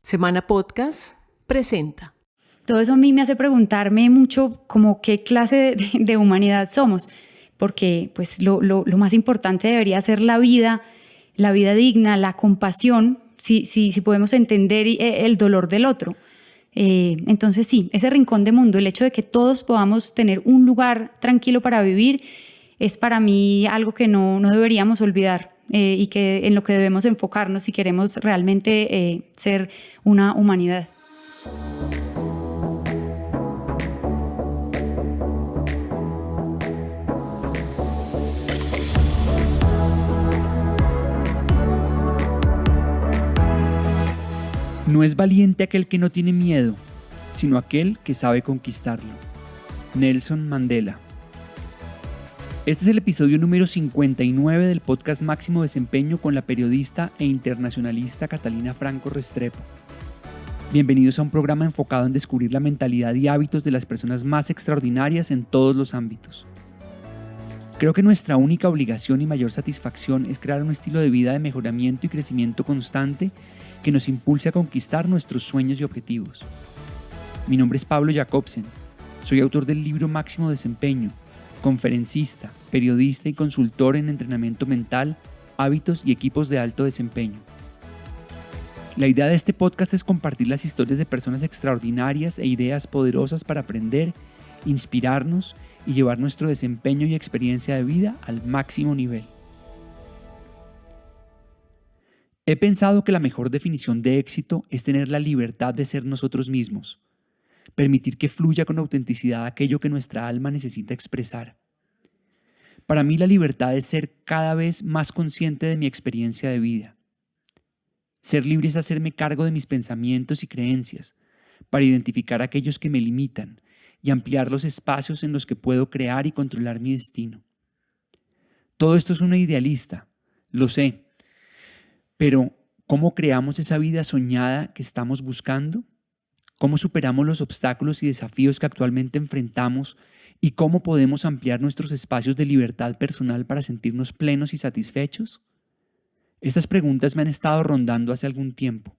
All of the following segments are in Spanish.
Semana Podcast presenta. Todo eso a mí me hace preguntarme mucho como qué clase de humanidad somos, porque pues lo más importante debería ser la vida digna, la compasión, si podemos entender el dolor del otro. Entonces sí, ese rincón de mundo, el hecho de que todos podamos tener un lugar tranquilo para vivir, es para mí algo que no deberíamos olvidar y que en lo que debemos enfocarnos si queremos realmente ser una humanidad. No es valiente aquel que no tiene miedo, sino aquel que sabe conquistarlo. Nelson Mandela. Este es el episodio número 59 del podcast Máximo Desempeño con la periodista e internacionalista Catalina Franco Restrepo. Bienvenidos a un programa enfocado en descubrir la mentalidad y hábitos de las personas más extraordinarias en todos los ámbitos. Creo que nuestra única obligación y mayor satisfacción es crear un estilo de vida de mejoramiento y crecimiento constante que nos impulse a conquistar nuestros sueños y objetivos. Mi nombre es Pablo Jacobsen, soy autor del libro Máximo Desempeño, conferencista, periodista y consultor en entrenamiento mental, hábitos y equipos de alto desempeño. La idea de este podcast es compartir las historias de personas extraordinarias e ideas poderosas para aprender, inspirarnos y llevar nuestro desempeño y experiencia de vida al máximo nivel. He pensado que la mejor definición de éxito es tener la libertad de ser nosotros mismos, permitir que fluya con autenticidad aquello que nuestra alma necesita expresar. Para mí la libertad es ser cada vez más consciente de mi experiencia de vida. Ser libre es hacerme cargo de mis pensamientos y creencias, para identificar aquellos que me limitan y ampliar los espacios en los que puedo crear y controlar mi destino. Todo esto es una idealista, lo sé, pero ¿cómo creamos esa vida soñada que estamos buscando? ¿Cómo superamos los obstáculos y desafíos que actualmente enfrentamos y cómo podemos ampliar nuestros espacios de libertad personal para sentirnos plenos y satisfechos? Estas preguntas me han estado rondando hace algún tiempo.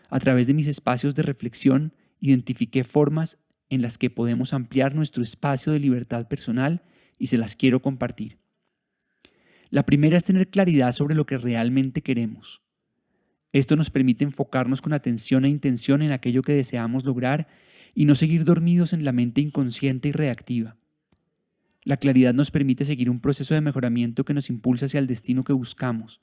A través de mis espacios de reflexión, identifiqué formas en las que podemos ampliar nuestro espacio de libertad personal y se las quiero compartir. La primera es tener claridad sobre lo que realmente queremos. Esto nos permite enfocarnos con atención e intención en aquello que deseamos lograr y no seguir dormidos en la mente inconsciente y reactiva. La claridad nos permite seguir un proceso de mejoramiento que nos impulsa hacia el destino que buscamos.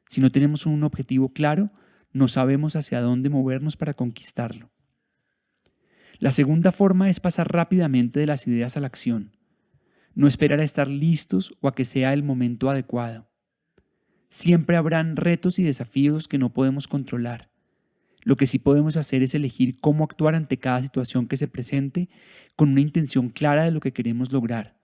Si no tenemos un objetivo claro, no sabemos hacia dónde movernos para conquistarlo. La segunda forma es pasar rápidamente de las ideas a la acción. No esperar a estar listos o a que sea el momento adecuado. Siempre habrán retos y desafíos que no podemos controlar. Lo que sí podemos hacer es elegir cómo actuar ante cada situación que se presente con una intención clara de lo que queremos lograr.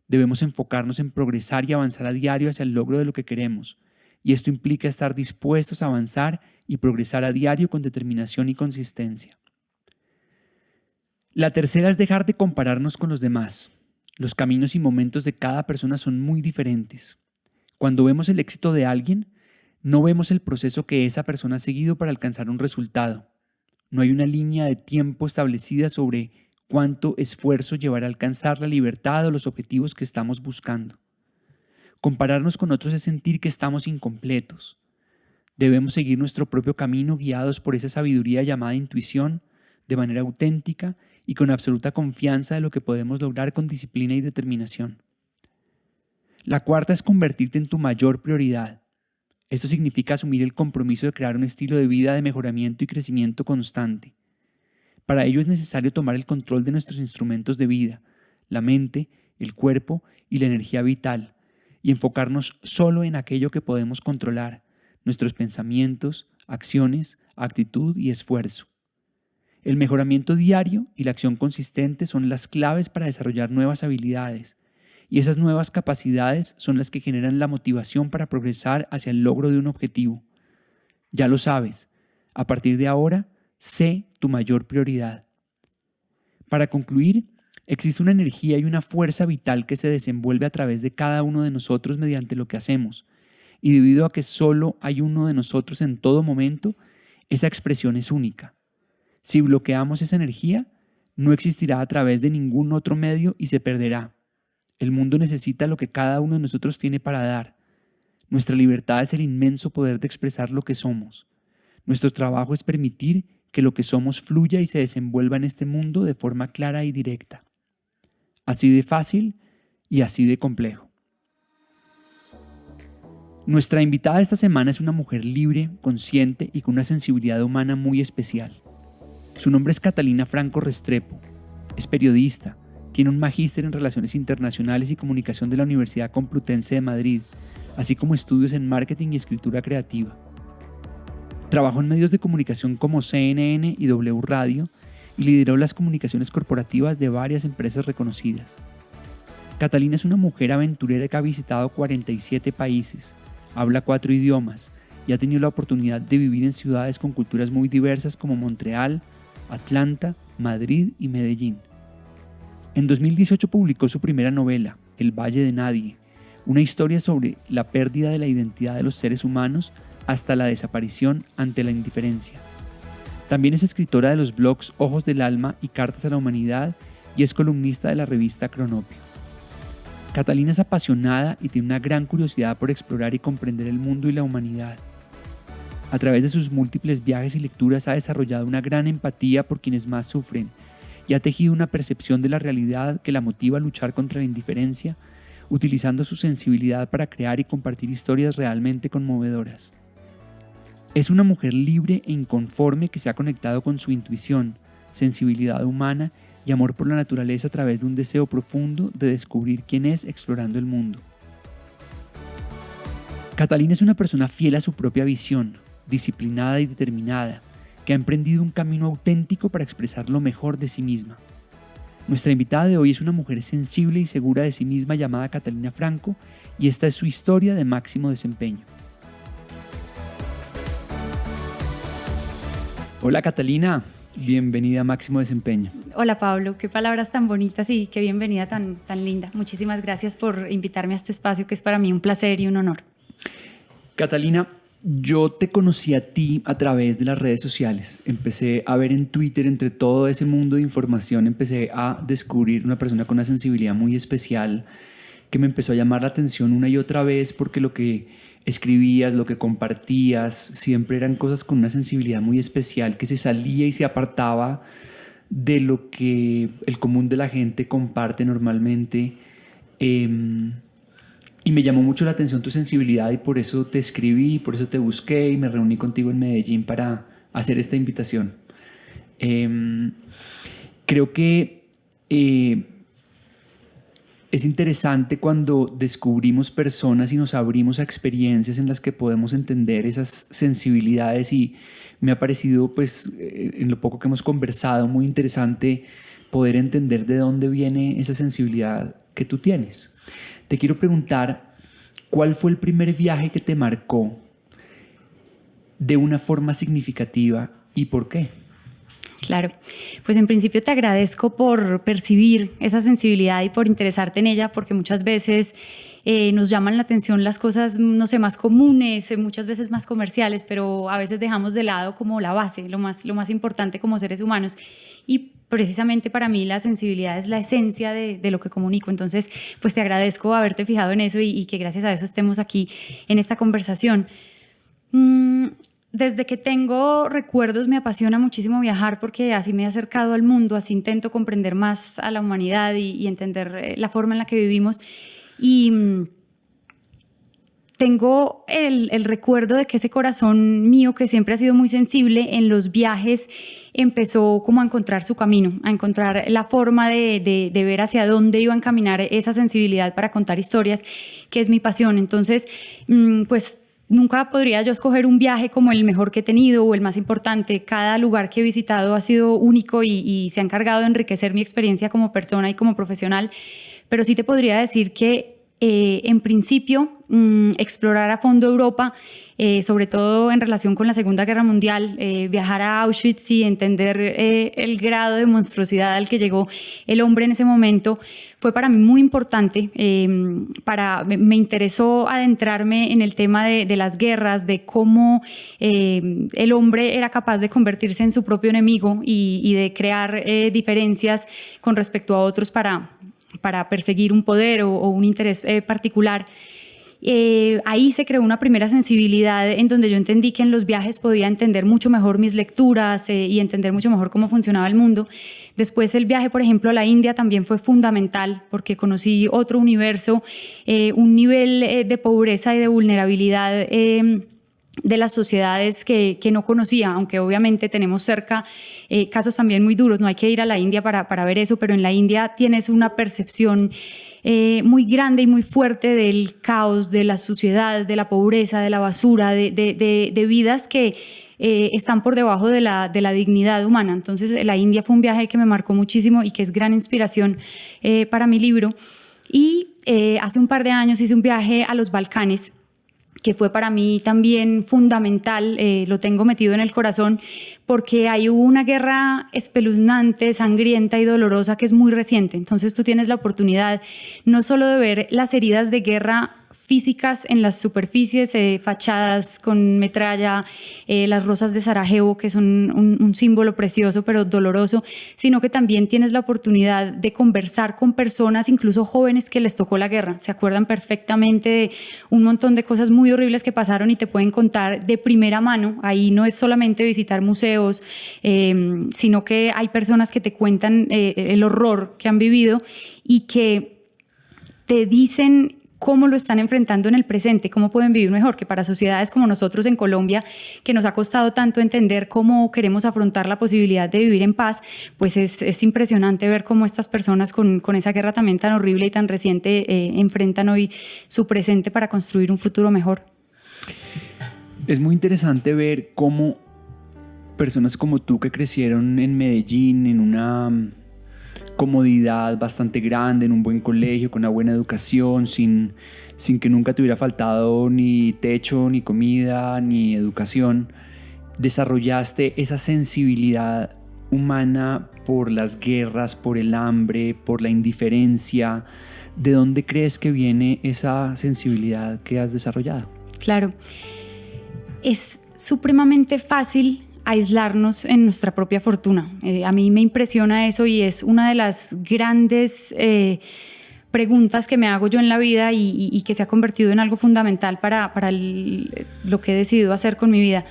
Debemos enfocarnos en progresar y avanzar a diario hacia el logro de lo que queremos, y esto implica estar dispuestos a avanzar y progresar a diario con determinación y consistencia. La tercera es dejar de compararnos con los demás. Los caminos y momentos de cada persona son muy diferentes. Cuando vemos el éxito de alguien, no vemos el proceso que esa persona ha seguido para alcanzar un resultado. No hay una línea de tiempo establecida sobre cuánto esfuerzo llevará a alcanzar la libertad o los objetivos que estamos buscando. Compararnos con otros es sentir que estamos incompletos. Debemos seguir nuestro propio camino guiados por esa sabiduría llamada intuición, de manera auténtica y con absoluta confianza de lo que podemos lograr con disciplina y determinación. La cuarta es convertirte en tu mayor prioridad. Esto significa asumir el compromiso de crear un estilo de vida de mejoramiento y crecimiento constante. Para ello es necesario tomar el control de nuestros instrumentos de vida, la mente, el cuerpo y la energía vital, y enfocarnos solo en aquello que podemos controlar, nuestros pensamientos, acciones, actitud y esfuerzo. El mejoramiento diario y la acción consistente son las claves para desarrollar nuevas habilidades, y esas nuevas capacidades son las que generan la motivación para progresar hacia el logro de un objetivo. Ya lo sabes, a partir de ahora, sé tu mayor prioridad. Para concluir, existe una energía y una fuerza vital que se desenvuelve a través de cada uno de nosotros mediante lo que hacemos, y debido a que solo hay uno de nosotros en todo momento, Esa expresión es única. Si bloqueamos esa energía, no existirá a través de ningún otro medio y se perderá. El mundo necesita lo que cada uno de nosotros tiene para dar. Nuestra libertad es el inmenso poder de expresar lo que somos. Nuestro trabajo es permitir que lo que somos fluya y se desenvuelva en este mundo de forma clara y directa. Así de fácil y así de complejo. Nuestra invitada esta semana es una mujer libre, consciente y con una sensibilidad humana muy especial. Su nombre es Catalina Franco Restrepo. Es periodista, tiene un magíster en Relaciones Internacionales y Comunicación de la Universidad Complutense de Madrid, así como estudios en marketing y escritura creativa. Trabajó en medios de comunicación como CNN y W Radio y lideró las comunicaciones corporativas de varias empresas reconocidas. Catalina es una mujer aventurera que ha visitado 47 países, habla 4 idiomas y ha tenido la oportunidad de vivir en ciudades con culturas muy diversas como Montreal, Atlanta, Madrid y Medellín. En 2018 publicó su primera novela, El Valle de Nadie, una historia sobre la pérdida de la identidad de los seres humanos hasta la desaparición ante la indiferencia. También es escritora de los blogs Ojos del Alma y Cartas a la Humanidad y es columnista de la revista Cronopio. Catalina es apasionada y tiene una gran curiosidad por explorar y comprender el mundo y la humanidad. A través de sus múltiples viajes y lecturas ha desarrollado una gran empatía por quienes más sufren y ha tejido una percepción de la realidad que la motiva a luchar contra la indiferencia, utilizando su sensibilidad para crear y compartir historias realmente conmovedoras. Es una mujer libre e inconforme que se ha conectado con su intuición, sensibilidad humana y amor por la naturaleza a través de un deseo profundo de descubrir quién es explorando el mundo. Catalina es una persona fiel a su propia visión, disciplinada y determinada, que ha emprendido un camino auténtico para expresar lo mejor de sí misma. Nuestra invitada de hoy es una mujer sensible y segura de sí misma llamada Catalina Franco y esta es su historia de máximo desempeño. Hola Catalina, bienvenida a Máximo Desempeño. Hola Pablo, qué palabras tan bonitas y qué bienvenida tan linda. Muchísimas gracias por invitarme a este espacio que es para mí un placer y un honor. Catalina, yo te conocí a ti a través de las redes sociales. Empecé a ver en Twitter, entre todo ese mundo de información, empecé a descubrir una persona con una sensibilidad muy especial que me empezó a llamar la atención una y otra vez porque lo que escribías, lo que compartías, siempre eran cosas con una sensibilidad muy especial que se salía y se apartaba de lo que el común de la gente comparte normalmente. Y me llamó mucho la atención tu sensibilidad y por eso te escribí, por eso te busqué y me reuní contigo en Medellín para hacer esta invitación. Creo que es interesante cuando descubrimos personas y nos abrimos a experiencias en las que podemos entender esas sensibilidades y me ha parecido, pues, en lo poco que hemos conversado, muy interesante poder entender de dónde viene esa sensibilidad que tú tienes. Te quiero preguntar, ¿cuál fue el primer viaje que te marcó de una forma significativa y por qué? Claro, pues en principio te agradezco por percibir esa sensibilidad y por interesarte en ella, porque muchas veces nos llaman la atención las cosas, no sé, más comunes, muchas veces más comerciales, pero a veces dejamos de lado como la base, lo más importante como seres humanos. Y precisamente para mí la sensibilidad es la esencia de lo que comunico. Entonces, pues te agradezco haberte fijado en eso y que gracias a eso estemos aquí en esta conversación. Desde que tengo recuerdos me apasiona muchísimo viajar porque así me he acercado al mundo, así intento comprender más a la humanidad y entender la forma en la que vivimos. Y tengo el recuerdo de que ese corazón mío, que siempre ha sido muy sensible, en los viajes empezó como a encontrar su camino, a encontrar la forma de ver hacia dónde iba a encaminar esa sensibilidad para contar historias, que es mi pasión. Entonces, pues nunca podría yo escoger un viaje como el mejor que he tenido o el más importante. Cada lugar que he visitado ha sido único y se ha encargado de enriquecer mi experiencia como persona y como profesional. Pero sí te podría decir que en principio, explorar a fondo Europa, sobre todo en relación con la Segunda Guerra Mundial, viajar a Auschwitz y entender el grado de monstruosidad al que llegó el hombre en ese momento, fue para mí muy importante. Me interesó adentrarme en el tema de las guerras, de cómo el hombre era capaz de convertirse en su propio enemigo y de crear diferencias con respecto a otros para perseguir un poder o un interés particular. Ahí se creó una primera sensibilidad en donde yo entendí que en los viajes podía entender mucho mejor mis lecturas y entender mucho mejor cómo funcionaba el mundo. Después el viaje, por ejemplo, a la India también fue fundamental porque conocí otro universo, un nivel de pobreza y de vulnerabilidad de las sociedades que no conocía, aunque obviamente tenemos cerca casos también muy duros. No hay que ir a la India para ver eso, pero en la India tienes una percepción muy grande y muy fuerte del caos, de la suciedad, de la pobreza, de la basura, de vidas que están por debajo de la dignidad humana. Entonces la India fue un viaje que me marcó muchísimo y que es gran inspiración para mi libro. Y hace un par de años hice un viaje a los Balcanes, que fue para mí también fundamental, lo tengo metido en el corazón, porque hay una guerra espeluznante, sangrienta y dolorosa que es muy reciente. Entonces tú tienes la oportunidad no solo de ver las heridas de guerra físicas en las superficies, fachadas con metralla, las rosas de Sarajevo, que son un símbolo precioso pero doloroso, sino que también tienes la oportunidad de conversar con personas, incluso jóvenes, que les tocó la guerra. Se acuerdan perfectamente de un montón de cosas muy horribles que pasaron y te pueden contar de primera mano. Ahí no es solamente visitar museos, sino que hay personas que te cuentan el horror que han vivido y que te dicen cómo lo están enfrentando en el presente, cómo pueden vivir mejor, que para sociedades como nosotros en Colombia, que nos ha costado tanto entender cómo queremos afrontar la posibilidad de vivir en paz, pues es impresionante ver cómo estas personas con esa guerra también tan horrible y tan reciente enfrentan hoy su presente para construir un futuro mejor. Es muy interesante ver cómo personas como tú, que crecieron en Medellín, en una comodidad bastante grande, en un buen colegio, con una buena educación, sin que nunca te hubiera faltado ni techo, ni comida, ni educación, desarrollaste esa sensibilidad humana por las guerras, por el hambre, por la indiferencia. ¿De dónde crees que viene esa sensibilidad que has desarrollado? Claro, es supremamente fácil aislarnos en nuestra propia fortuna. A mí me impresiona eso y es una de las grandes preguntas que me hago yo en la vida y que se ha convertido en algo fundamental para lo que he decidido hacer con mi vida.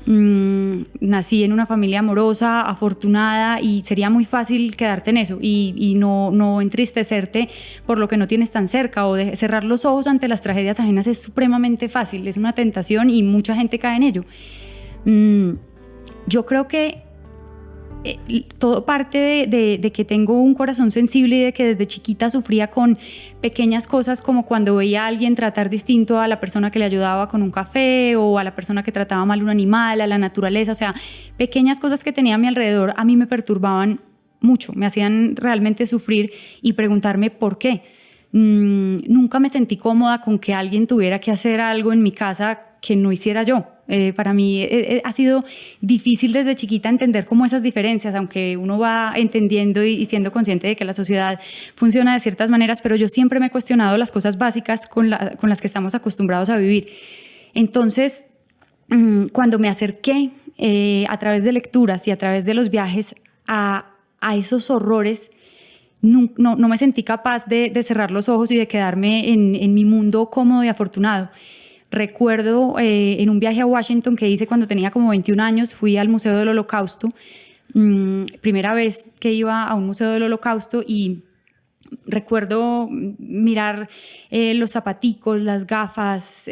Nací en una familia amorosa, afortunada, y sería muy fácil quedarte en eso y no entristecerte por lo que no tienes tan cerca, o de cerrar los ojos ante las tragedias ajenas. Es supremamente fácil, es una tentación y mucha gente cae en ello. Yo creo que todo parte de que tengo un corazón sensible y de que desde chiquita sufría con pequeñas cosas, como cuando veía a alguien tratar distinto a la persona que le ayudaba con un café, o a la persona que trataba mal un animal, a la naturaleza. O sea, pequeñas cosas que tenía a mi alrededor a mí me perturbaban mucho, me hacían realmente sufrir y preguntarme por qué. Nunca me sentí cómoda con que alguien tuviera que hacer algo en mi casa que no hiciera yo. Para mí ha sido difícil desde chiquita entender cómo esas diferencias, aunque uno va entendiendo y siendo consciente de que la sociedad funciona de ciertas maneras, pero yo siempre me he cuestionado las cosas básicas con las que estamos acostumbrados a vivir. Entonces, cuando me acerqué a través de lecturas y a través de los viajes a esos horrores, no me sentí capaz de cerrar los ojos y de quedarme en mi mundo cómodo y afortunado. Recuerdo en un viaje a Washington que hice cuando tenía como 21 años, fui al Museo del Holocausto, primera vez que iba a un museo del Holocausto, y recuerdo mirar los zapaticos, las gafas,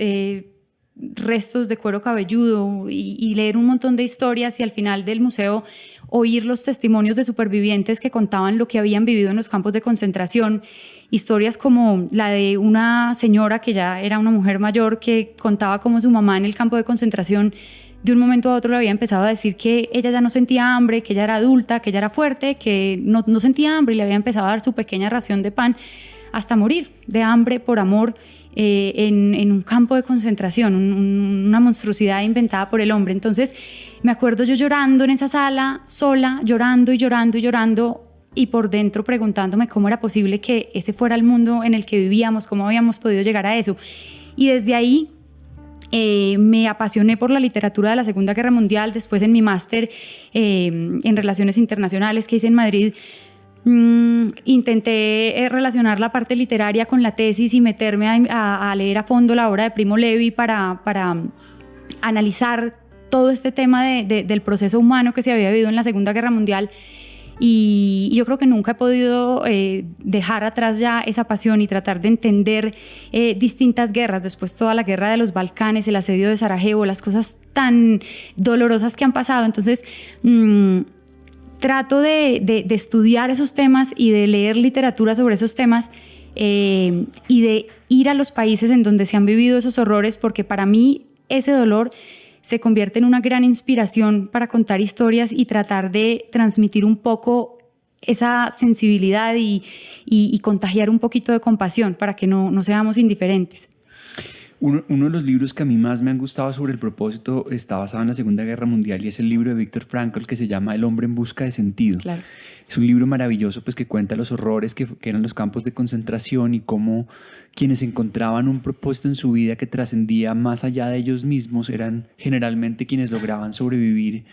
restos de cuero cabelludo y leer un montón de historias, y al final del museo oír los testimonios de supervivientes que contaban lo que habían vivido en los campos de concentración. Historias como la de una señora que ya era una mujer mayor, que contaba cómo su mamá en el campo de concentración de un momento a otro le había empezado a decir que ella ya no sentía hambre, que ella era adulta, que ella era fuerte, que no sentía hambre, y le había empezado a dar su pequeña ración de pan hasta morir de hambre por amor en un campo de concentración, una monstruosidad inventada por el hombre. Entonces me acuerdo yo llorando en esa sala, sola, llorando y llorando y llorando, y por dentro preguntándome cómo era posible que ese fuera el mundo en el que vivíamos, cómo habíamos podido llegar a eso. Y desde ahí me apasioné por la literatura de la Segunda Guerra Mundial. Después en mi máster en Relaciones Internacionales que hice en Madrid, intenté relacionar la parte literaria con la tesis y meterme a leer a fondo la obra de Primo Levi para analizar todo este tema del proceso humano que se había vivido en la Segunda Guerra Mundial. Y yo creo que nunca he podido dejar atrás ya esa pasión y tratar de entender distintas guerras. Después toda la guerra de los Balcanes, el asedio de Sarajevo, las cosas tan dolorosas que han pasado. Entonces trato de estudiar esos temas y de leer literatura sobre esos temas y de ir a los países en donde se han vivido esos horrores, porque para mí ese dolor se convierte en una gran inspiración para contar historias y tratar de transmitir un poco esa sensibilidad y contagiar un poquito de compasión para que no seamos indiferentes. Uno de los libros que a mí más me han gustado sobre el propósito está basado en la Segunda Guerra Mundial y es el libro de Viktor Frankl que se llama El hombre en busca de sentido. Claro. Es un libro maravilloso pues, que cuenta los horrores que eran los campos de concentración y cómo quienes encontraban un propósito en su vida que trascendía más allá de ellos mismos eran generalmente quienes lograban sobrevivir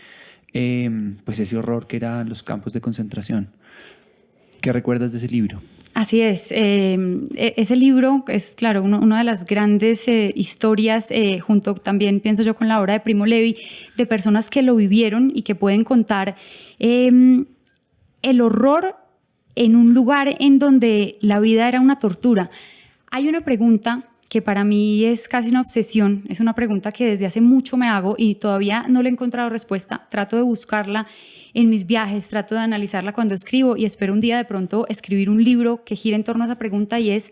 pues ese horror que eran los campos de concentración. ¿Qué recuerdas de ese libro? Así es. Ese libro es, claro, una de las grandes historias, junto también, pienso yo, con la obra de Primo Levi, de personas que lo vivieron y que pueden contar el horror en un lugar en donde la vida era una tortura. Hay una pregunta que para mí es casi una obsesión, es una pregunta que desde hace mucho me hago y todavía no le he encontrado respuesta. Trato de buscarla en mis viajes, trato de analizarla cuando escribo y espero un día de pronto escribir un libro que gire en torno a esa pregunta, y es: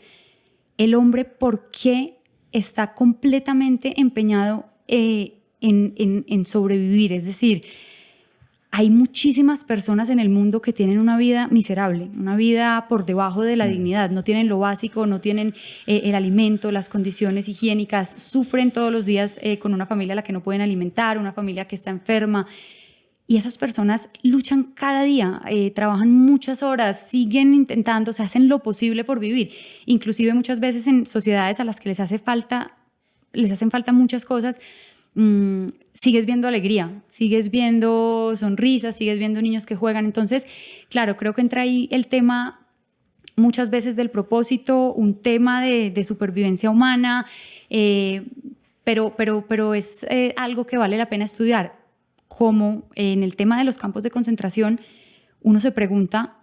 ¿el hombre por qué está completamente empeñado en sobrevivir? Es decir, hay muchísimas personas en el mundo que tienen una vida miserable, una vida por debajo de la dignidad, no tienen lo básico, no tienen el alimento, las condiciones higiénicas, sufren todos los días con una familia a la que no pueden alimentar, una familia que está enferma. Y esas personas luchan cada día, trabajan muchas horas, siguen intentando, se hacen lo posible por vivir. Inclusive muchas veces en sociedades a las que les hacen falta muchas cosas, sigues viendo alegría, sigues viendo sonrisas, sigues viendo niños que juegan. Entonces, claro, creo que entra ahí el tema muchas veces del propósito, un tema de supervivencia humana, pero es algo que vale la pena estudiar. Como en el tema de los campos de concentración, uno se pregunta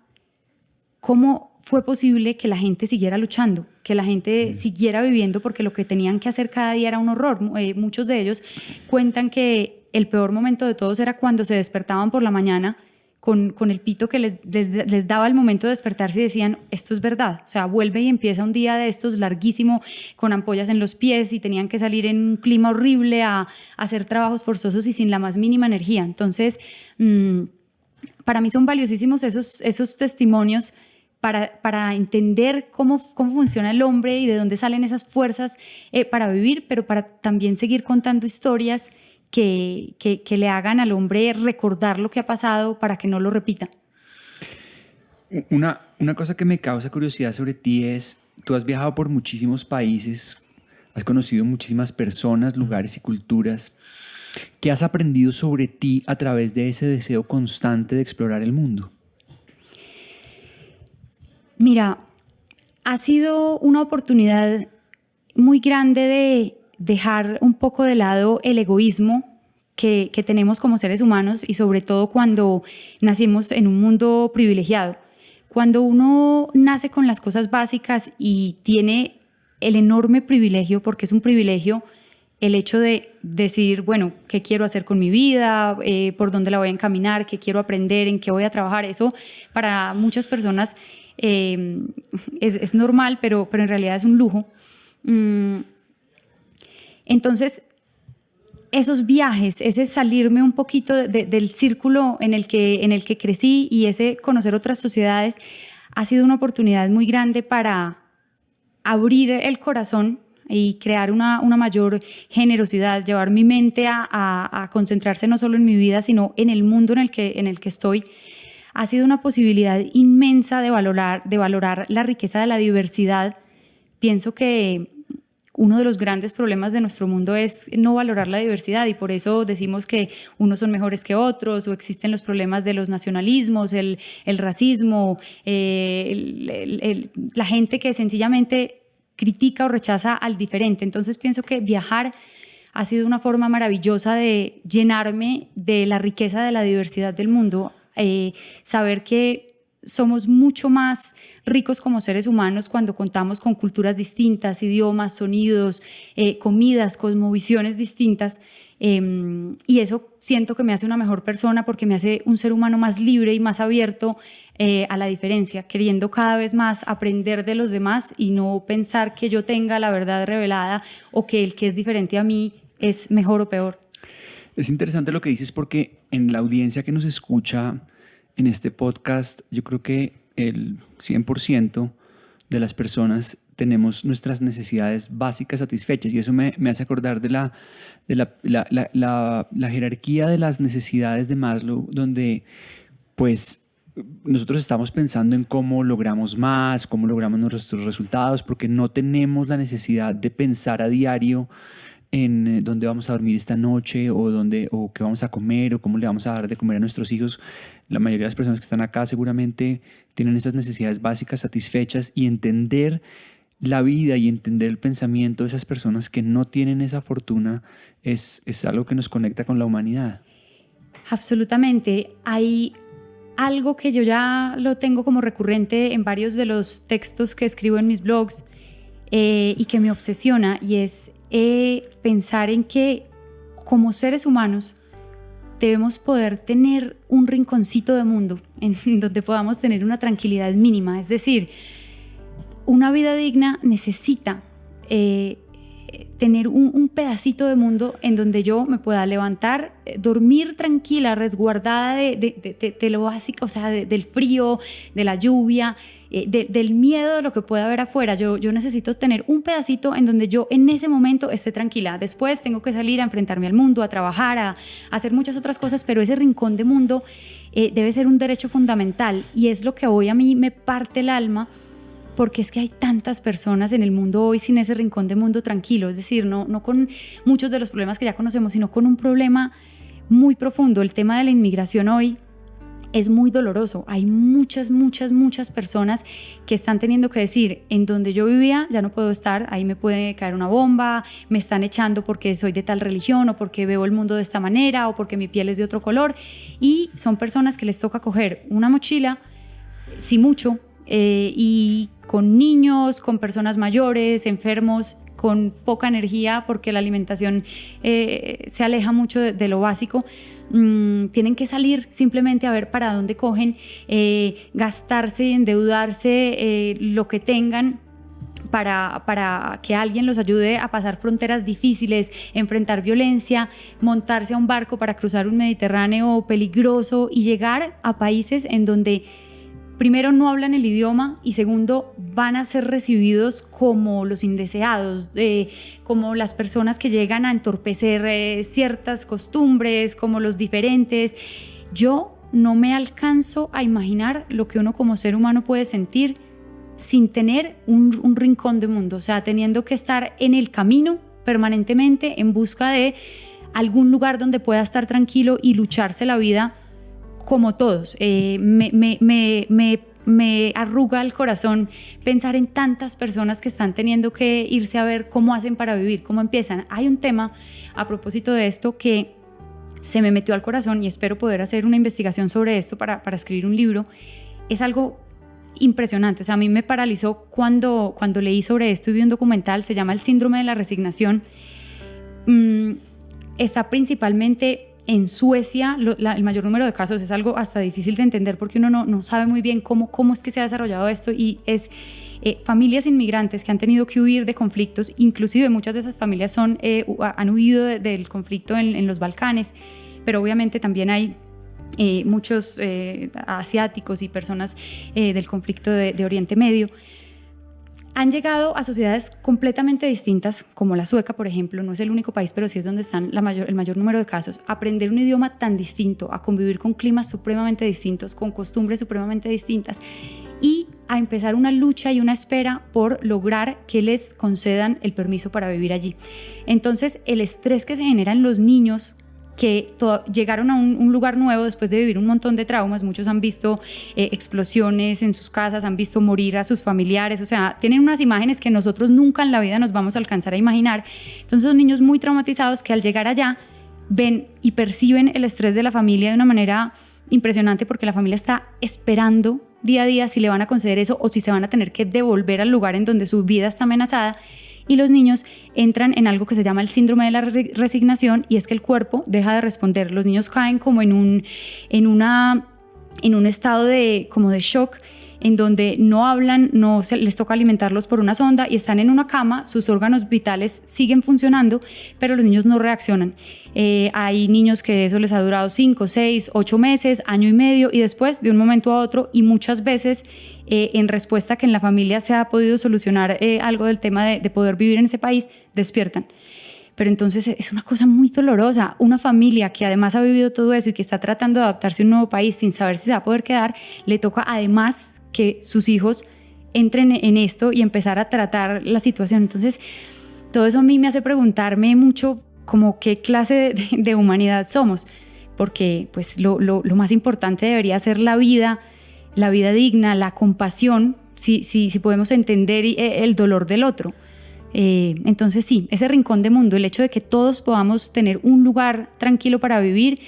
cómo fue posible que la gente siguiera luchando, que la gente siguiera viviendo, porque lo que tenían que hacer cada día era un horror. Muchos de ellos cuentan que el peor momento de todos era cuando se despertaban por la mañana con el pito que les daba el momento de despertarse y decían: esto es verdad, o sea, vuelve y empieza un día de estos larguísimo, con ampollas en los pies, y tenían que salir en un clima horrible a hacer trabajos forzosos y sin la más mínima energía. Entonces, para mí son valiosísimos esos testimonios para entender cómo funciona el hombre y de dónde salen esas fuerzas para vivir, pero para también seguir contando historias que le hagan al hombre recordar lo que ha pasado para que no lo repita. Una cosa que me causa curiosidad sobre ti es: tú has viajado por muchísimos países, has conocido muchísimas personas, lugares y culturas. ¿Qué has aprendido sobre ti a través de ese deseo constante de explorar el mundo? Mira, ha sido una oportunidad muy grande de dejar un poco de lado el egoísmo que tenemos como seres humanos, y sobre todo cuando nacimos en un mundo privilegiado. Cuando uno nace con las cosas básicas y tiene el enorme privilegio, porque es un privilegio, el hecho de decidir, bueno, qué quiero hacer con mi vida, por dónde la voy a encaminar, qué quiero aprender, en qué voy a trabajar, eso para muchas personas es normal, pero en realidad es un lujo. Entonces, esos viajes, ese salirme un poquito del círculo en el que crecí y ese conocer otras sociedades ha sido una oportunidad muy grande para abrir el corazón y crear una mayor generosidad, llevar mi mente a concentrarse no solo en mi vida, sino en el mundo en el que estoy, ha sido una posibilidad inmensa de valorar la riqueza de la diversidad. Pienso que uno de los grandes problemas de nuestro mundo es no valorar la diversidad, y por eso decimos que unos son mejores que otros, o existen los problemas de los nacionalismos, el racismo, la gente que sencillamente critica o rechaza al diferente. Entonces pienso que viajar ha sido una forma maravillosa de llenarme de la riqueza de la diversidad del mundo, saber que somos mucho más ricos como seres humanos cuando contamos con culturas distintas, idiomas, sonidos, comidas, cosmovisiones distintas, y eso siento que me hace una mejor persona, porque me hace un ser humano más libre y más abierto a la diferencia, queriendo cada vez más aprender de los demás y no pensar que yo tenga la verdad revelada o que el que es diferente a mí es mejor o peor. Es interesante lo que dices, porque en la audiencia que nos escucha en este podcast, yo creo que el 100% de las personas tenemos nuestras necesidades básicas satisfechas, y eso me hace acordar de la jerarquía de las necesidades de Maslow, donde pues nosotros estamos pensando en cómo logramos más, cómo logramos nuestros resultados, porque no tenemos la necesidad de pensar a diario en dónde vamos a dormir esta noche, o qué vamos a comer, o cómo le vamos a dar de comer a nuestros hijos. La mayoría de las personas que están acá seguramente tienen esas necesidades básicas satisfechas, y entender la vida y entender el pensamiento de esas personas que no tienen esa fortuna es algo que nos conecta con la humanidad. Absolutamente. Hay algo que yo ya lo tengo como recurrente en varios de los textos que escribo en mis blogs, y que me obsesiona, y es pensar en que como seres humanos debemos poder tener un rinconcito de mundo en donde podamos tener una tranquilidad mínima. Es decir, una vida digna necesita tener un pedacito de mundo en donde yo me pueda levantar, dormir tranquila, resguardada de lo básico, o sea, del frío, de la lluvia, del miedo de lo que pueda haber afuera. Yo necesito tener un pedacito en donde yo en ese momento esté tranquila. Después tengo que salir a enfrentarme al mundo, a trabajar, a hacer muchas otras cosas, pero ese rincón de mundo debe ser un derecho fundamental, y es lo que hoy a mí me parte el alma, porque es que hay tantas personas en el mundo hoy sin ese rincón de mundo tranquilo. Es decir, no con muchos de los problemas que ya conocemos, sino con un problema muy profundo. El tema de la inmigración hoy es muy doloroso. Hay muchas personas que están teniendo que decir: en donde yo vivía ya no puedo estar, ahí me puede caer una bomba, me están echando porque soy de tal religión, o porque veo el mundo de esta manera, o porque mi piel es de otro color. Y son personas que les toca coger una mochila, sí mucho, y con niños, con personas mayores, enfermos, con poca energía, porque la alimentación se aleja mucho de lo básico. Tienen que salir simplemente a ver para dónde cogen, gastarse, endeudarse, lo que tengan, para que alguien los ayude a pasar fronteras difíciles, enfrentar violencia, montarse a un barco para cruzar un Mediterráneo peligroso y llegar a países en donde primero no hablan el idioma, y segundo van a ser recibidos como los indeseados, como las personas que llegan a entorpecer ciertas costumbres, como los diferentes. Yo no me alcanzo a imaginar lo que uno como ser humano puede sentir sin tener un rincón de mundo, o sea, teniendo que estar en el camino permanentemente en busca de algún lugar donde pueda estar tranquilo y lucharse la vida como todos. Me arruga el corazón pensar en tantas personas que están teniendo que irse a ver cómo hacen para vivir, cómo empiezan. Hay un tema a propósito de esto que se me metió al corazón, y espero poder hacer una investigación sobre esto para escribir un libro. Es algo impresionante, o sea, a mí me paralizó cuando leí sobre esto y vi un documental. Se llama El síndrome de la resignación. Está principalmente en Suecia. El mayor número de casos. Es algo hasta difícil de entender, porque uno no sabe muy bien cómo es que se ha desarrollado esto, y es familias inmigrantes que han tenido que huir de conflictos. Inclusive muchas de esas familias han huido del conflicto en los Balcanes, pero obviamente también hay muchos asiáticos y personas del conflicto de Oriente Medio. han llegado a sociedades completamente distintas, como la sueca, por ejemplo, no es el único país, pero sí es donde están el mayor número de casos, a aprender un idioma tan distinto, a convivir con climas supremamente distintos, con costumbres supremamente distintas, y a empezar una lucha y una espera por lograr que les concedan el permiso para vivir allí. Entonces, el estrés que se genera en los niños que llegaron a un lugar nuevo después de vivir un montón de traumas, muchos han visto explosiones en sus casas, han visto morir a sus familiares, o sea, tienen unas imágenes que nosotros nunca en la vida nos vamos a alcanzar a imaginar. Entonces son niños muy traumatizados que al llegar allá ven y perciben el estrés de la familia de una manera impresionante, porque la familia está esperando día a día si le van a conceder eso o si se van a tener que devolver al lugar en donde su vida está amenazada. Y los niños entran en algo que se llama el síndrome de la resignación, y es que el cuerpo deja de responder. Los niños caen como en un estado como de shock, en donde no hablan, les toca alimentarlos por una sonda y están en una cama, sus órganos vitales siguen funcionando, pero los niños no reaccionan. Hay niños que eso les ha durado 5, 6, 8 meses, año y medio, y después de un momento a otro, y muchas veces en respuesta a que en la familia se ha podido solucionar algo del tema de poder vivir en ese país, despiertan. Pero entonces es una cosa muy dolorosa. Una familia que además ha vivido todo eso y que está tratando de adaptarse a un nuevo país sin saber si se va a poder quedar, le toca además que sus hijos entren en esto y empezar a tratar la situación. Entonces todo eso a mí me hace preguntarme mucho como qué clase de humanidad somos, porque pues lo más importante debería ser la vida digna, la compasión, si podemos entender el dolor del otro. Entonces sí, ese rincón de mundo, el hecho de que todos podamos tener un lugar tranquilo para vivir,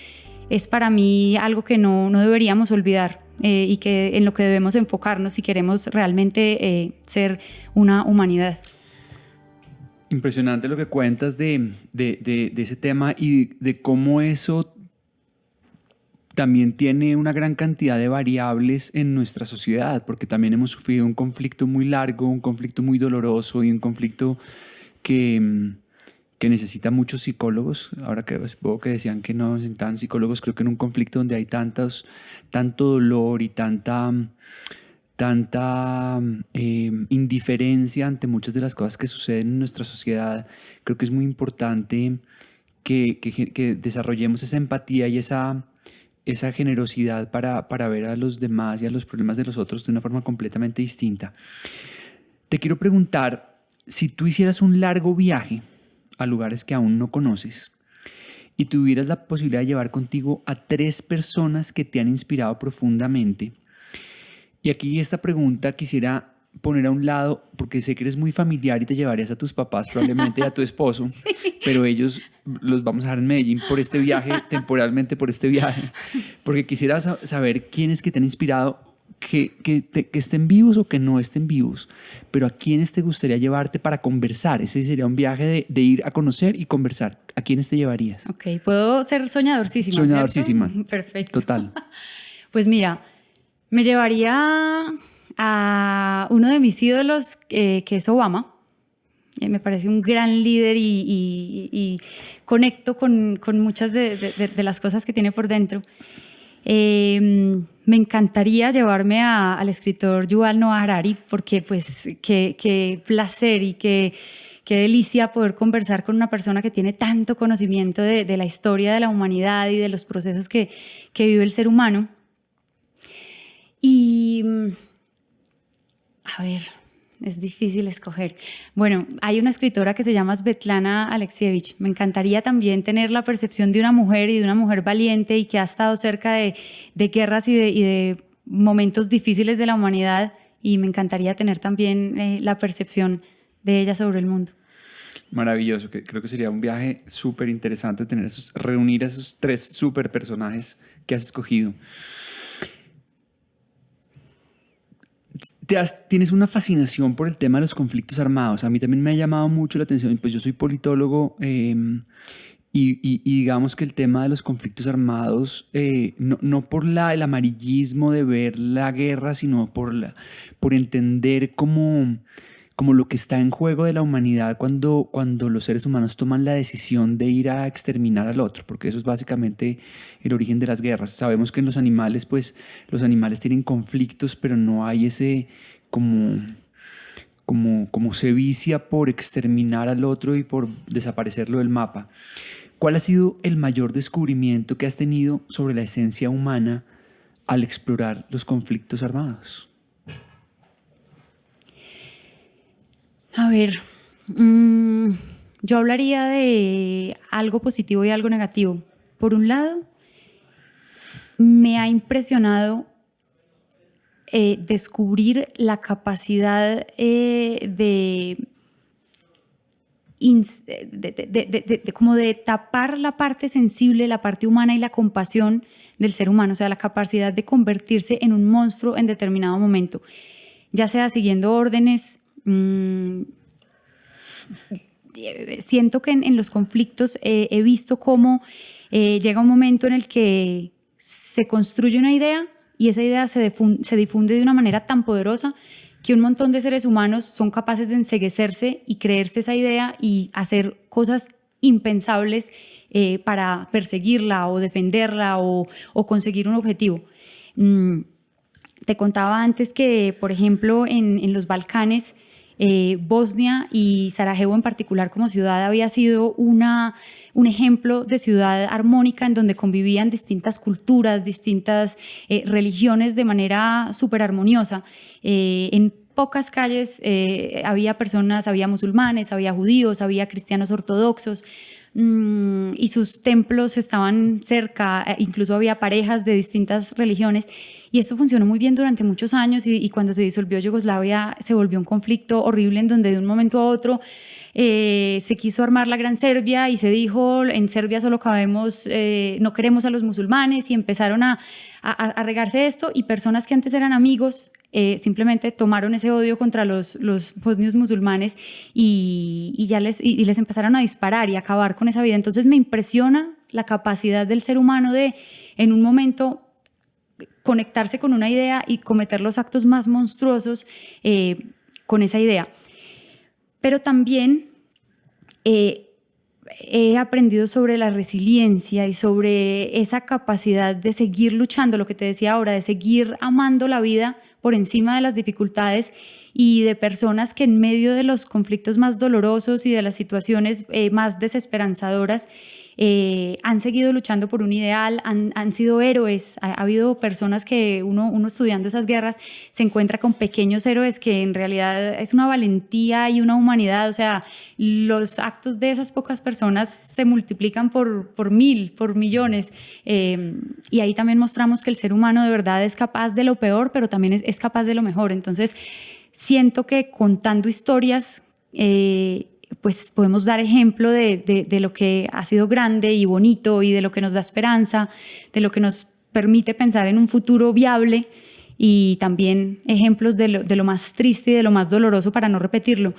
es para mí algo que no deberíamos olvidar, y que en lo que debemos enfocarnos si queremos realmente ser una humanidad. Impresionante lo que cuentas de ese tema y de cómo eso también tiene una gran cantidad de variables en nuestra sociedad, porque también hemos sufrido un conflicto muy largo, un conflicto muy doloroso y un conflicto que necesita muchos psicólogos. Ahora que hace poco que decían que no necesitan psicólogos, creo que en un conflicto donde hay tanto dolor y tanta indiferencia ante muchas de las cosas que suceden en nuestra sociedad, creo que es muy importante que desarrollemos esa empatía y esa generosidad para ver a los demás y a los problemas de los otros de una forma completamente distinta. Te quiero preguntar, si tú hicieras un largo viaje a lugares que aún no conoces y tuvieras la posibilidad de llevar contigo a 3 personas que te han inspirado profundamente, y aquí esta pregunta quisiera poner a un lado, porque sé que eres muy familiar y te llevarías a tus papás probablemente y a tu esposo, sí, pero ellos los vamos a dejar en Medellín por este viaje, temporalmente por este viaje, porque quisiera saber quiénes que te han inspirado, que estén vivos o que no estén vivos, pero a quiénes te gustaría llevarte para conversar. Ese sería un viaje de ir a conocer y conversar. ¿A quiénes te llevarías? Ok, puedo ser soñadorcísima. Soñadorcísima. Perfecto. Total. Pues mira, me llevaría a uno de mis ídolos, que es Obama. Me parece un gran líder y conecto con muchas de las cosas que tiene por dentro. Me encantaría llevarme al escritor Yuval Noah Harari, porque pues qué placer y qué delicia poder conversar con una persona que tiene tanto conocimiento de la historia de la humanidad y de los procesos que vive el ser humano. Y a ver, es difícil escoger. Bueno, hay una escritora que se llama Svetlana Alexievich. Me encantaría también tener la percepción de una mujer y de una mujer valiente y que ha estado cerca de guerras y de momentos difíciles de la humanidad, y me encantaría tener también la percepción de ella sobre el mundo. Maravilloso, creo que sería un viaje súper interesante reunir a esos 3 súper personajes que has escogido. Tienes una fascinación por el tema de los conflictos armados. A mí también me ha llamado mucho la atención, pues yo soy politólogo, y digamos que el tema de los conflictos armados, no por el amarillismo de ver la guerra, sino por entender como lo que está en juego de la humanidad cuando los seres humanos toman la decisión de ir a exterminar al otro, porque eso es básicamente el origen de las guerras. Sabemos que en los animales, pues los animales tienen conflictos, pero no hay ese como como se vicia por exterminar al otro y por desaparecerlo del mapa. ¿Cuál ha sido el mayor descubrimiento que has tenido sobre la esencia humana al explorar los conflictos armados? A ver, yo hablaría de algo positivo y algo negativo. Por un lado, me ha impresionado descubrir la capacidad como de tapar la parte sensible, la parte humana y la compasión del ser humano, o sea, la capacidad de convertirse en un monstruo en determinado momento, ya sea siguiendo órdenes. Siento que en los conflictos he visto cómo llega un momento en el que se construye una idea y esa idea se difunde de una manera tan poderosa que un montón de seres humanos son capaces de enceguecerse y creerse esa idea y hacer cosas impensables para perseguirla o defenderla o conseguir un objetivo. Te contaba antes que, por ejemplo, en los Balcanes, Bosnia y Sarajevo en particular como ciudad había sido un ejemplo de ciudad armónica en donde convivían distintas culturas, distintas religiones de manera súper armoniosa. En pocas calles había personas, había musulmanes, había judíos, había cristianos ortodoxos, y sus templos estaban cerca, incluso había parejas de distintas religiones. Y esto funcionó muy bien durante muchos años y cuando se disolvió Yugoslavia se volvió un conflicto horrible en donde de un momento a otro se quiso armar la Gran Serbia y se dijo en Serbia solo cabemos, no queremos a los musulmanes, y empezaron a regarse esto, y personas que antes eran amigos simplemente tomaron ese odio contra los bosnios musulmanes y les empezaron a disparar y a acabar con esa vida. Entonces me impresiona la capacidad del ser humano de en un momento conectarse con una idea y cometer los actos más monstruosos con esa idea. Pero también he aprendido sobre la resiliencia y sobre esa capacidad de seguir luchando, lo que te decía ahora, de seguir amando la vida por encima de las dificultades, y de personas que en medio de los conflictos más dolorosos y de las situaciones más desesperanzadoras han seguido luchando por un ideal, han sido héroes. Ha habido personas que uno estudiando esas guerras se encuentra con pequeños héroes que en realidad es una valentía y una humanidad. O sea, los actos de esas pocas personas se multiplican por mil, por millones, y ahí también mostramos que el ser humano de verdad es capaz de lo peor, pero también es capaz de lo mejor. Entonces siento que contando historias pues podemos dar ejemplo de lo que ha sido grande y bonito, y de lo que nos da esperanza, de lo que nos permite pensar en un futuro viable, y también ejemplos de lo más triste y de lo más doloroso para no repetirlo.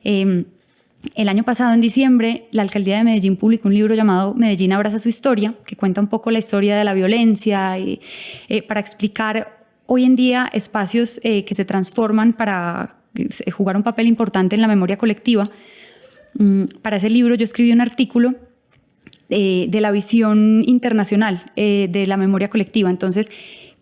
El año pasado, en diciembre, la Alcaldía de Medellín publicó un libro llamado Medellín abraza su historia, que cuenta un poco la historia de la violencia, para explicar hoy en día espacios que se transforman para jugar un papel importante en la memoria colectiva. Para ese libro yo escribí un artículo de la visión internacional de la memoria colectiva. Entonces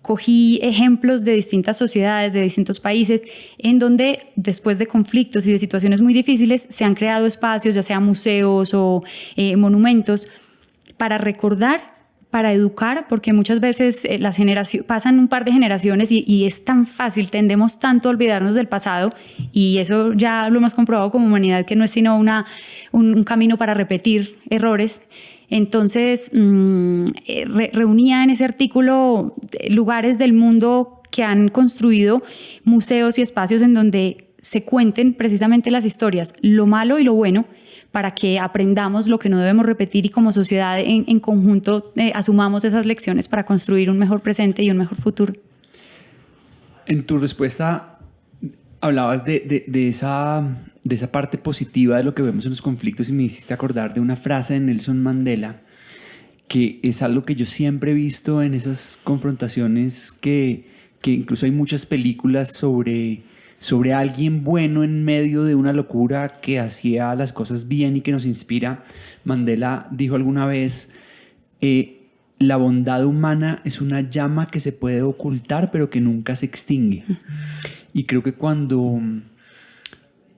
cogí ejemplos de distintas sociedades, de distintos países, en donde después de conflictos y de situaciones muy difíciles se han creado espacios, ya sea museos o monumentos, para recordar, para educar, porque muchas veces las generaciones pasan un par de generaciones y es tan fácil, tendemos tanto a olvidarnos del pasado, y eso ya lo hemos comprobado como humanidad, que no es sino un camino para repetir errores. Entonces reunía en ese artículo lugares del mundo que han construido museos y espacios en donde se cuenten precisamente las historias, lo malo y lo bueno, para que aprendamos lo que no debemos repetir, y como sociedad en conjunto asumamos esas lecciones para construir un mejor presente y un mejor futuro. En tu respuesta hablabas de esa parte positiva de lo que vemos en los conflictos, y me hiciste acordar de una frase de Nelson Mandela, que es algo que yo siempre he visto en esas confrontaciones, que incluso hay muchas películas sobre alguien bueno en medio de una locura que hacía las cosas bien y que nos inspira. Mandela dijo alguna vez, la bondad humana es una llama que se puede ocultar pero que nunca se extingue. Y creo que cuando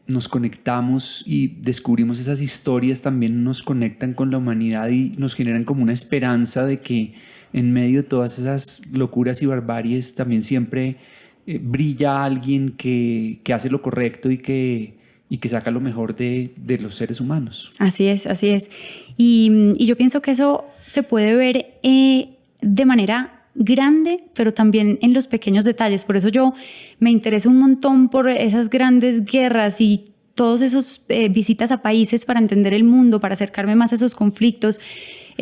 nos conectamos y descubrimos esas historias, también nos conectan con la humanidad y nos generan como una esperanza de que en medio de todas esas locuras y barbaries también siempre brilla alguien que hace lo correcto y que saca lo mejor de los seres humanos. Así es, así es. Y yo pienso que eso se puede ver de manera grande, pero también en los pequeños detalles. Por eso yo me intereso un montón por esas grandes guerras y todos esos visitas a países para entender el mundo, para acercarme más a esos conflictos.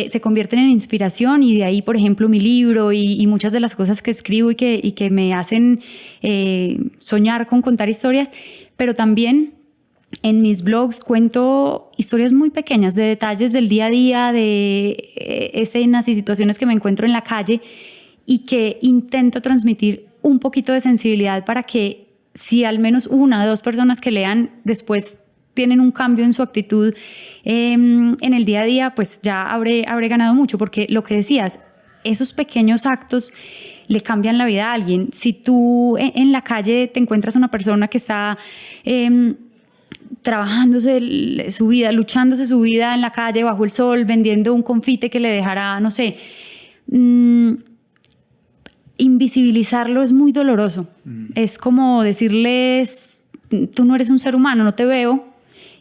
Se convierten en inspiración y de ahí, por ejemplo, mi libro y muchas de las cosas que escribo y que me hacen soñar con contar historias, pero también en mis blogs cuento historias muy pequeñas de detalles del día a día, de escenas y situaciones que me encuentro en la calle y que intento transmitir un poquito de sensibilidad para que si al menos una o dos personas que lean después tienen un cambio en su actitud en el día a día, pues ya habré ganado mucho, porque lo que decías, esos pequeños actos le cambian la vida a alguien. Si tú en la calle te encuentras una persona que está trabajándose su vida, luchándose su vida en la calle bajo el sol, vendiendo un confite que le dejará, no sé, invisibilizarlo es muy doloroso. Es como decirles, tú no eres un ser humano, no te veo,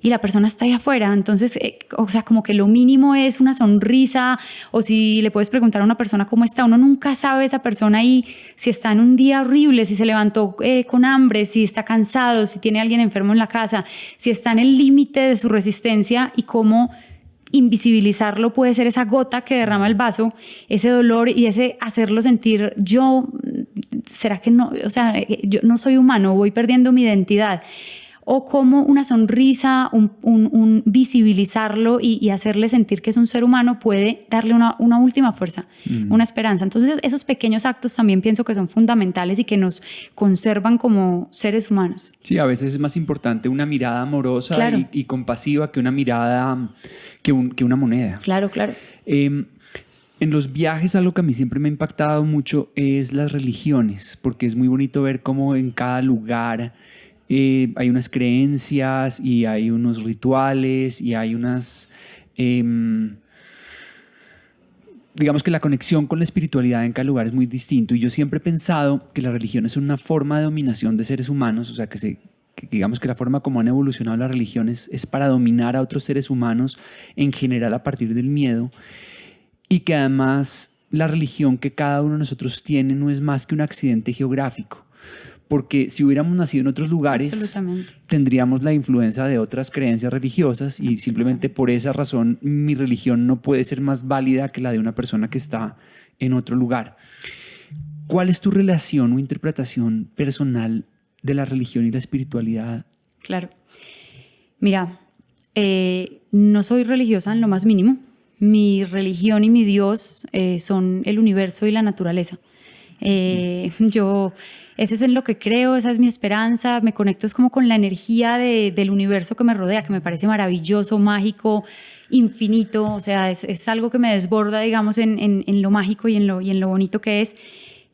y la persona está ahí afuera. Entonces, o sea, como que lo mínimo es una sonrisa, o si le puedes preguntar a una persona cómo está, uno nunca sabe esa persona ahí, si está en un día horrible, si se levantó con hambre, si está cansado, si tiene alguien enfermo en la casa, si está en el límite de su resistencia, y cómo invisibilizarlo puede ser esa gota que derrama el vaso, ese dolor y ese hacerlo sentir ¿será que no? O sea, yo no soy humano, voy perdiendo mi identidad. O como una sonrisa, un visibilizarlo y hacerle sentir que es un ser humano puede darle una última fuerza, una esperanza. Entonces esos pequeños actos también pienso que son fundamentales y que nos conservan como seres humanos. Sí, a veces es más importante una mirada amorosa, claro, y compasiva que una mirada, que una moneda. Claro, claro. En los viajes, algo que a mí siempre me ha impactado mucho es las religiones, porque es muy bonito ver cómo en cada lugar hay unas creencias y hay unos rituales y hay unas... digamos que la conexión con la espiritualidad en cada lugar es muy distinto, y yo siempre he pensado que la religión es una forma de dominación de seres humanos, o sea que digamos que la forma como han evolucionado las religiones es para dominar a otros seres humanos en general a partir del miedo, y que además la religión que cada uno de nosotros tiene no es más que un accidente geográfico. Porque si hubiéramos nacido en otros lugares, tendríamos la influencia de otras creencias religiosas, y simplemente por esa razón mi religión no puede ser más válida que la de una persona que está en otro lugar. ¿Cuál es tu relación o interpretación personal de la religión y la espiritualidad? Claro. Mira, no soy religiosa en lo más mínimo. Mi religión y mi Dios son el universo y la naturaleza. Ese es en lo que creo, esa es mi esperanza, me conecto es como con la energía del universo que me rodea, que me parece maravilloso, mágico, infinito, o sea, es algo que me desborda, digamos, en lo mágico y en lo bonito que es.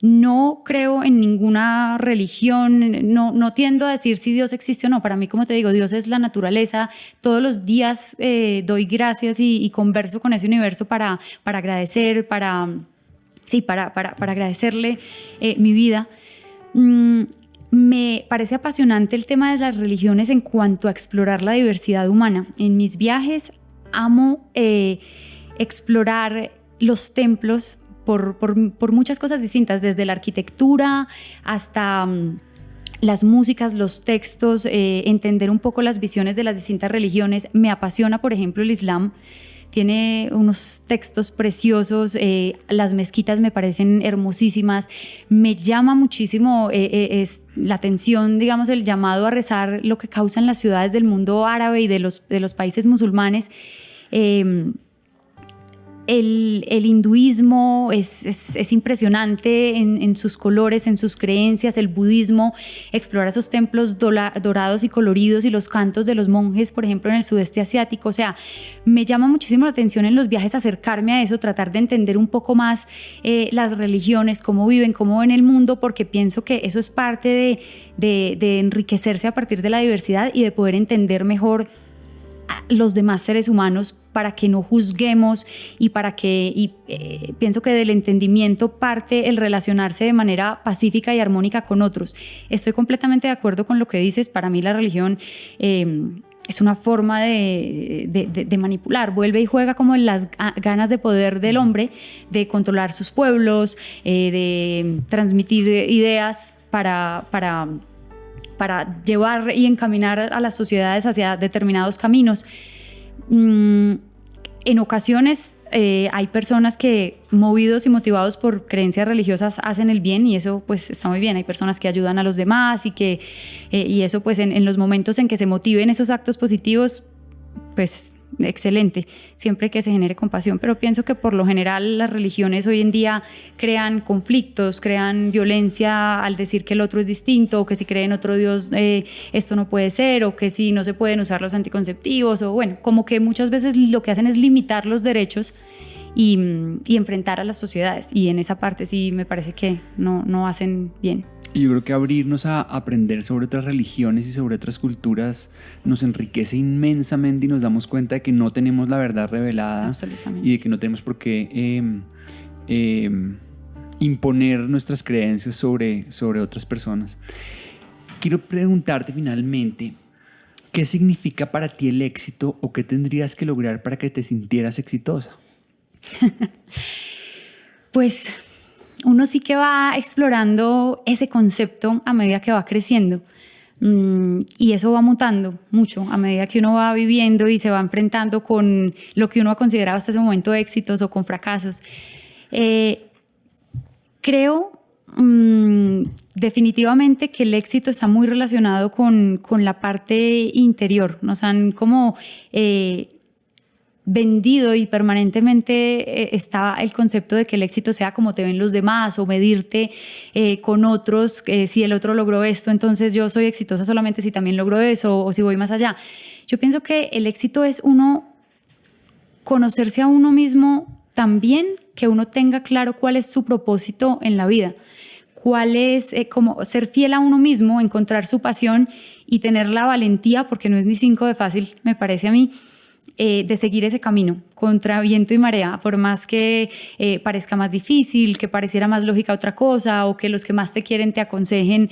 No creo en ninguna religión, no tiendo a decir si Dios existe o no. Para mí, como te digo, Dios es la naturaleza. Todos los días doy gracias y converso con ese universo para agradecer, para agradecerle mi vida. Me parece apasionante el tema de las religiones en cuanto a explorar la diversidad humana. En mis viajes amo explorar los templos por muchas cosas distintas, desde la arquitectura hasta las músicas, los textos, entender un poco las visiones de las distintas religiones. Me apasiona, por ejemplo, el Islam. Tiene unos textos preciosos, las mezquitas me parecen hermosísimas. Me llama muchísimo la atención, digamos, el llamado a rezar, lo que causan las ciudades del mundo árabe y de los países musulmanes. el hinduismo es impresionante en sus colores, en sus creencias. El budismo explora esos templos dorados y coloridos y los cantos de los monjes, por ejemplo, en el sudeste asiático. O sea, me llama muchísimo la atención en los viajes acercarme a eso, tratar de entender un poco más las religiones, cómo viven, cómo ven el mundo, porque pienso que eso es parte de enriquecerse a partir de la diversidad y de poder entender mejor a los demás seres humanos, para que no juzguemos y para que pienso que del entendimiento parte el relacionarse de manera pacífica y armónica con otros. Estoy completamente de acuerdo con lo que dices. Para mí la religión es una forma de manipular, vuelve y juega como en las ganas de poder del hombre, de controlar sus pueblos, de transmitir ideas para llevar y encaminar a las sociedades hacia determinados caminos. En ocasiones hay personas que, movidos y motivados por creencias religiosas, hacen el bien, y eso pues está muy bien. Hay personas que ayudan a los demás y eso pues en los momentos en que se motiven esos actos positivos, pues excelente, siempre que se genere compasión. Pero pienso que por lo general las religiones hoy en día crean conflictos, crean violencia al decir que el otro es distinto, o que si creen otro Dios esto no puede ser, o que si no se pueden usar los anticonceptivos, o bueno, como que muchas veces lo que hacen es limitar los derechos y enfrentar a las sociedades, y en esa parte sí me parece que no hacen bien. Y yo creo que abrirnos a aprender sobre otras religiones y sobre otras culturas nos enriquece inmensamente, y nos damos cuenta de que no tenemos la verdad revelada y de que no tenemos por qué imponer nuestras creencias sobre otras personas. Quiero preguntarte finalmente, ¿qué significa para ti el éxito, o qué tendrías que lograr para que te sintieras exitosa? Pues uno sí que va explorando ese concepto a medida que va creciendo, y eso va mutando mucho a medida que uno va viviendo y se va enfrentando con lo que uno ha considerado hasta ese momento éxitos o con fracasos. Creo definitivamente que el éxito está muy relacionado con la parte interior. Nos han como vendido, y permanentemente está el concepto de que el éxito sea como te ven los demás, o medirte con otros, si el otro logró esto, entonces yo soy exitosa solamente si también logro eso, o si voy más allá. Yo pienso que el éxito es uno conocerse a uno mismo también, que uno tenga claro cuál es su propósito en la vida, cuál es como ser fiel a uno mismo, encontrar su pasión y tener la valentía, porque no es ni cinco de fácil, me parece a mí, de seguir ese camino contra viento y marea, por más que parezca más difícil, que pareciera más lógica otra cosa, o que los que más te quieren te aconsejen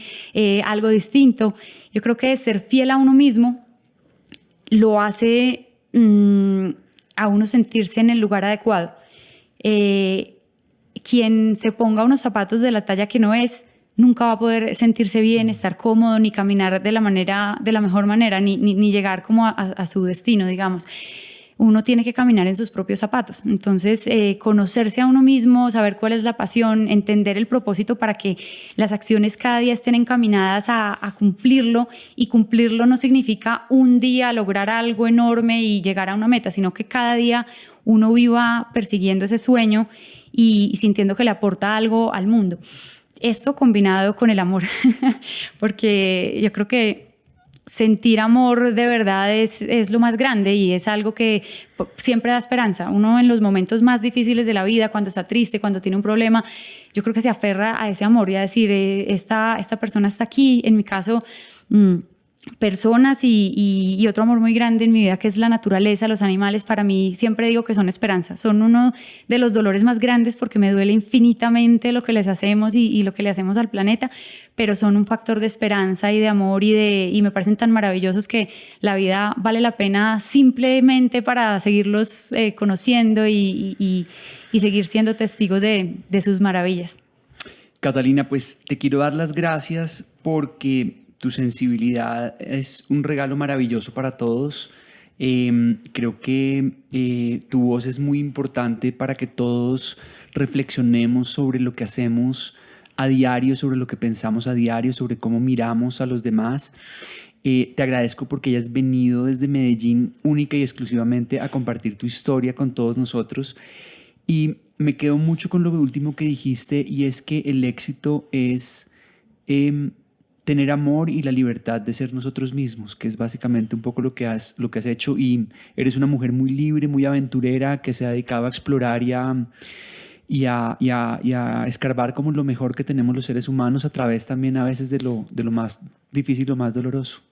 algo distinto. Yo creo que ser fiel a uno mismo lo hace a uno sentirse en el lugar adecuado. Quien se ponga unos zapatos de la talla que no es, nunca va a poder sentirse bien, estar cómodo, ni caminar de la mejor manera, ni llegar como a su destino, digamos. Uno tiene que caminar en sus propios zapatos. Entonces, conocerse a uno mismo, saber cuál es la pasión, entender el propósito para que las acciones cada día estén encaminadas a cumplirlo. Y cumplirlo no significa un día lograr algo enorme y llegar a una meta, sino que cada día uno viva persiguiendo ese sueño y sintiendo que le aporta algo al mundo. Esto combinado con el amor, porque yo creo que sentir amor de verdad es lo más grande, y es algo que siempre da esperanza. Uno en los momentos más difíciles de la vida, cuando está triste, cuando tiene un problema, yo creo que se aferra a ese amor y a decir, esta persona está aquí. En mi caso, personas y otro amor muy grande en mi vida, que es la naturaleza, los animales. Para mí siempre digo que son esperanza, son uno de los dolores más grandes, porque me duele infinitamente lo que les hacemos y lo que le hacemos al planeta, pero son un factor de esperanza y de amor, y me parecen tan maravillosos que la vida vale la pena simplemente para seguirlos conociendo y seguir siendo testigos de sus maravillas. Catalina, pues te quiero dar las gracias, porque tu sensibilidad es un regalo maravilloso para todos. Creo que tu voz es muy importante para que todos reflexionemos sobre lo que hacemos a diario, sobre lo que pensamos a diario, sobre cómo miramos a los demás. Te agradezco porque hayas venido desde Medellín única y exclusivamente a compartir tu historia con todos nosotros. Y me quedo mucho con lo último que dijiste, y es que el éxito es tener amor y la libertad de ser nosotros mismos, que es básicamente un poco lo que has hecho. Y eres una mujer muy libre, muy aventurera, que se ha dedicado a explorar y a escarbar como lo mejor que tenemos los seres humanos, a través también a veces de lo más difícil, lo más doloroso.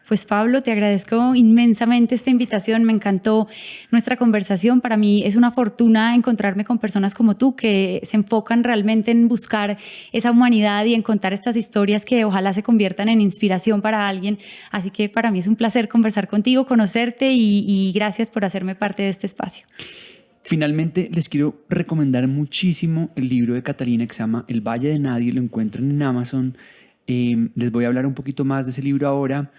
Pues Pablo, te agradezco inmensamente esta invitación, me encantó nuestra conversación. Para mí es una fortuna encontrarme con personas como tú que se enfocan realmente en buscar esa humanidad y en contar estas historias que ojalá se conviertan en inspiración para alguien. Así que para mí es un placer conversar contigo, conocerte y gracias por hacerme parte de este espacio. Finalmente, les quiero recomendar muchísimo el libro de Catalina que se llama El Valle de Nadie, lo encuentran en Amazon. Les voy a hablar un poquito más de ese libro ahora.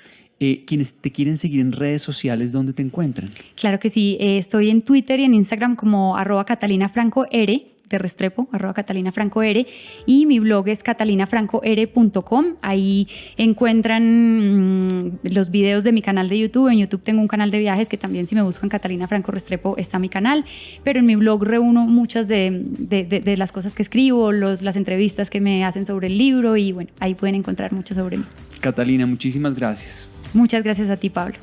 Quienes te quieren seguir en redes sociales, ¿dónde te encuentran? Claro que sí, estoy en Twitter y en Instagram como @catalinafrancoR, de Restrepo, @catalinafrancoR, y mi blog es catalinafrancoR.com. Ahí encuentran los videos de mi canal de YouTube. En YouTube tengo un canal de viajes que también, si me buscan Catalina Franco Restrepo, está mi canal, pero en mi blog reúno muchas de las cosas que escribo, las entrevistas que me hacen sobre el libro, y bueno, ahí pueden encontrar mucho sobre mí. Catalina, muchísimas gracias. Muchas gracias a ti, Pablo.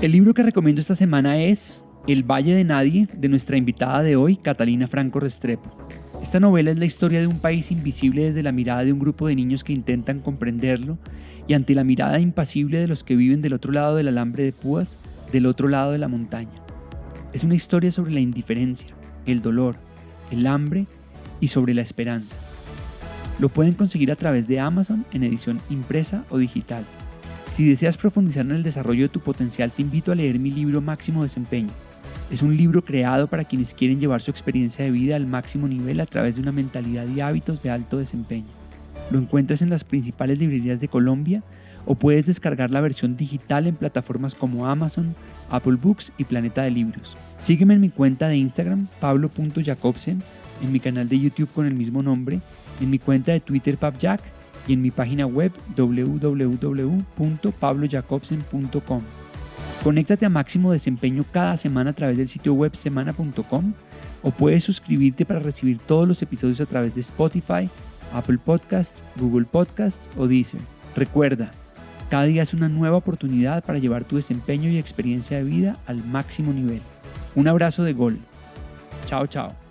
El libro que recomiendo esta semana es El Valle de Nadie, de nuestra invitada de hoy, Catalina Franco Restrepo. Esta novela es la historia de un país invisible desde la mirada de un grupo de niños que intentan comprenderlo, y ante la mirada impasible de los que viven del otro lado del alambre de púas, del otro lado de la montaña. Es una historia sobre la indiferencia, el dolor, el hambre y sobre la esperanza. Lo pueden conseguir a través de Amazon en edición impresa o digital. Si deseas profundizar en el desarrollo de tu potencial, te invito a leer mi libro Máximo Desempeño. Es un libro creado para quienes quieren llevar su experiencia de vida al máximo nivel a través de una mentalidad y hábitos de alto desempeño. Lo encuentras en las principales librerías de Colombia, o puedes descargar la versión digital en plataformas como Amazon, Apple Books y Planeta de Libros. Sígueme en mi cuenta de Instagram, pablo.jacobsen, en mi canal de YouTube con el mismo nombre, en mi cuenta de Twitter, PabJack, y en mi página web www.pablojacobsen.com. Conéctate a Máximo Desempeño cada semana a través del sitio web semana.com, o puedes suscribirte para recibir todos los episodios a través de Spotify, Apple Podcasts, Google Podcasts o Deezer. Recuerda, cada día es una nueva oportunidad para llevar tu desempeño y experiencia de vida al máximo nivel. Un abrazo de gol. Chao, chao.